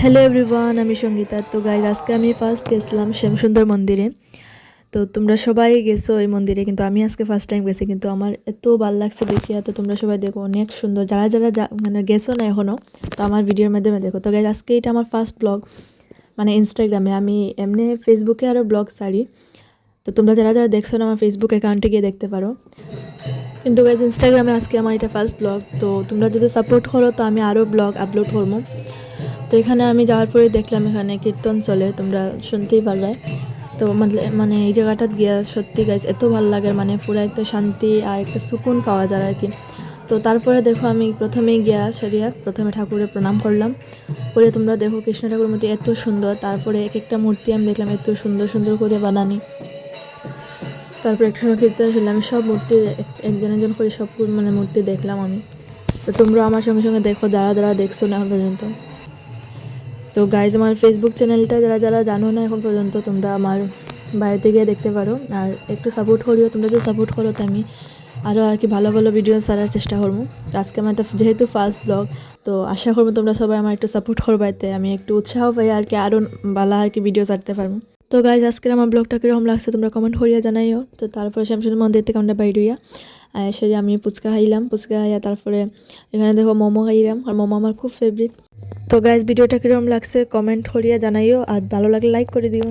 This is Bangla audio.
হ্যালো এভরিওয়ান, আমি সঙ্গীতা। তো গাইজ, আজকে আমি ফার্স্ট গেছিলাম শ্যামসুন্দর মন্দিরে। তো তোমরা সবাই গেছো এই মন্দিরে, কিন্তু আমি আজকে ফার্স্ট টাইম গেছি। কিন্তু আমার এত ভালো লাগছে দেখিয়া। তো তোমরা সবাই দেখো, অনেক সুন্দর। যারা যারা মানে গেছো না এখনও, তো আমার ভিডিওর মাধ্যমে দেখো। তো গাইজ, আজকে এটা আমার ফার্স্ট ব্লগ, মানে ইনস্টাগ্রামে। আমি এমনি ফেসবুকে আরও ব্লগ ছাড়ি। তো তোমরা যারা যারা দেখছো না, আমার ফেসবুক অ্যাকাউন্টে গিয়ে দেখতে পারো। কিন্তু গাইজ, ইনস্টাগ্রামে আজকে আমার এটা ফার্স্ট ব্লগ। তো তোমরা যদি সাপোর্ট করো, তো আমি আরও ব্লগ আপলোড করবো। তো এখানে আমি যাওয়ার পরে দেখলাম এখানে কীর্তন চলে, তোমরা শুনতেই পারবে। তো মানে এই জায়গাটা গিয়া সত্যি গাইজ এত ভালো লাগে, মানে পুরো একটা শান্তি আর একটা সুকুন পাওয়া যায় আর কি। তো তারপরে দেখো, আমি প্রথমেই গিয়া সারিয়া প্রথমে ঠাকুরের প্রণাম করলাম। করে তোমরা দেখো, কৃষ্ণ ঠাকুরের মূর্তি এত সুন্দর। তারপরে এক একটা মূর্তি আমি দেখলাম এত সুন্দর সুন্দর করে বানানি। তারপরে একটা সময় কীর্তন শুনলাম, আমি সব মূর্তি একজন একজন করে সব মানে মূর্তি দেখলাম আমি। তো তোমরা আমার সঙ্গে সঙ্গে দেখো, যারা যারা দেখছো না এখন পর্যন্ত। তো গাইজ, আমার ফেসবুক চ্যানেলটা যারা যারা জানো না এখন পর্যন্ত, তোমরা আমার বাড়িতে গিয়ে দেখতে পারো। আর একটু সাপোর্ট করিও। তোমরা যদি সাপোর্ট করো, তো আমি আরও আর কি ভালো ভালো ভিডিও ছাড়ার চেষ্টা করবো। তো আজকে আমার একটা যেহেতু ফার্স্ট ব্লগ, তো আশা করবো তোমরা সবাই আমার একটু সাপোর্ট করবো, এতে আমি একটু উৎসাহ পাই আর কি, আরও ভালো আর কি ভিডিও ছাড়তে পারবো। তো গাইজ, আজকের আমার ব্লগটা কীরকম লাগছে তোমরা কমেন্ট করিয়া জানাইও। তো তারপরে শ্যামসুন্দর মন্দির থেকে আমরা বাইর হইয়া সেরে আমি ফুচকা খাইলাম। ফুচকা খাইয়া তারপরে এখানে দেখো মোমো খাইলাম, আর মোমো আমার খুব ফেভারিট। তো গাইজ, ভিডিওটা কীরকম লাগছে কমেন্ট করিয়া জানাইও, আর ভালো লাগলে লাইক করে দিও।